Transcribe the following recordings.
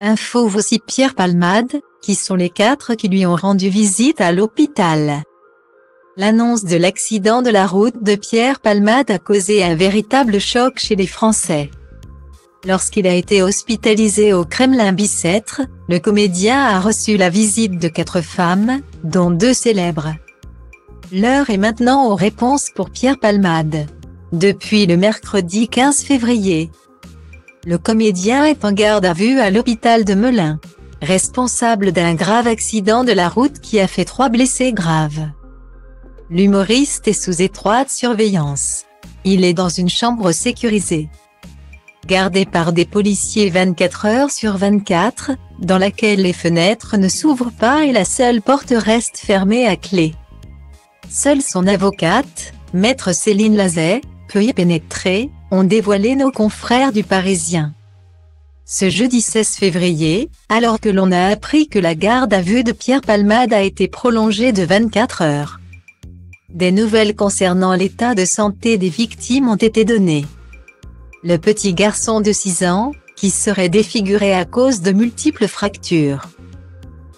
Info voici Pierre Palmade, qui sont les 4 qui lui ont rendu visite à l'hôpital. L'annonce de l'accident de la route de Pierre Palmade a causé un véritable choc chez les Français. Lorsqu'il a été hospitalisé au Kremlin-Bicêtre, le comédien a reçu la visite de 4 femmes, dont 2 célèbres. L'heure est maintenant aux réponses pour Pierre Palmade. Depuis le mercredi 15 février, le comédien est en garde à vue à l'hôpital de Melun, responsable d'un grave accident de la route qui a fait 3 blessés graves. L'humoriste est sous étroite surveillance. Il est dans une chambre sécurisée, gardée par des policiers 24 heures sur 24, dans laquelle les fenêtres ne s'ouvrent pas et la seule porte reste fermée à clé. Seule son avocate, maître Céline Lazet, peut y pénétrer, ont dévoilé nos confrères du Parisien. Ce jeudi 16 février, alors que l'on a appris que la garde à vue de Pierre Palmade a été prolongée de 24 heures. Des nouvelles concernant l'état de santé des victimes ont été données. Le petit garçon de 6 ans, qui serait défiguré à cause de multiples fractures,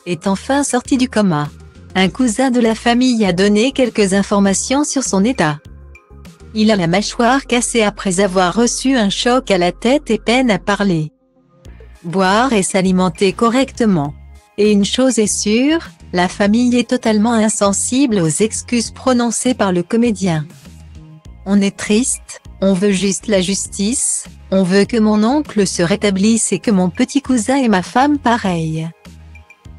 est enfin sorti du coma. Un cousin de la famille a donné quelques informations sur son état. Il a la mâchoire cassée après avoir reçu un choc à la tête et peine à parler, boire et s'alimenter correctement. Et une chose est sûre, la famille est totalement insensible aux excuses prononcées par le comédien. On est triste, on veut juste la justice, on veut que mon oncle se rétablisse et que mon petit cousin et ma femme pareil.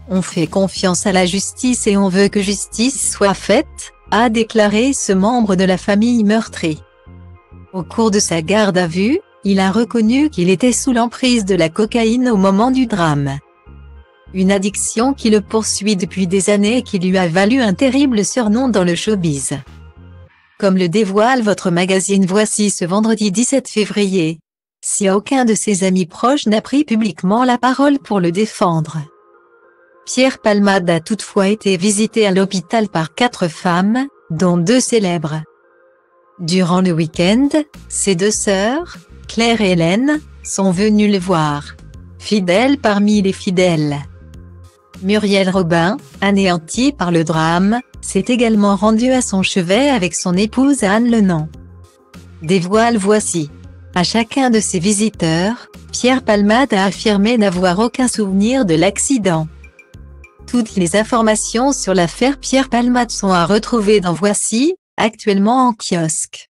On fait confiance à la justice et on veut que justice soit faite, a déclaré ce membre de la famille meurtrie. Au cours de sa garde à vue, il a reconnu qu'il était sous l'emprise de la cocaïne au moment du drame. Une addiction qui le poursuit depuis des années et qui lui a valu un terrible surnom dans le showbiz. Comme le dévoile votre magazine Voici ce vendredi 17 février, si aucun de ses amis proches n'a pris publiquement la parole pour le défendre. Pierre Palmade a toutefois été visité à l'hôpital par 4 femmes, dont 2 célèbres. Durant le week-end, ses 2 sœurs, Claire et Hélène, sont venues le voir. Fidèle parmi les fidèles. Muriel Robin, anéantie par le drame, s'est également rendue à son chevet avec son épouse Anne Lenant. Dévoile Voici. À chacun de ses visiteurs, Pierre Palmade a affirmé n'avoir aucun souvenir de l'accident. Toutes les informations sur l'affaire Pierre Palmade sont à retrouver dans Voici, actuellement en kiosque.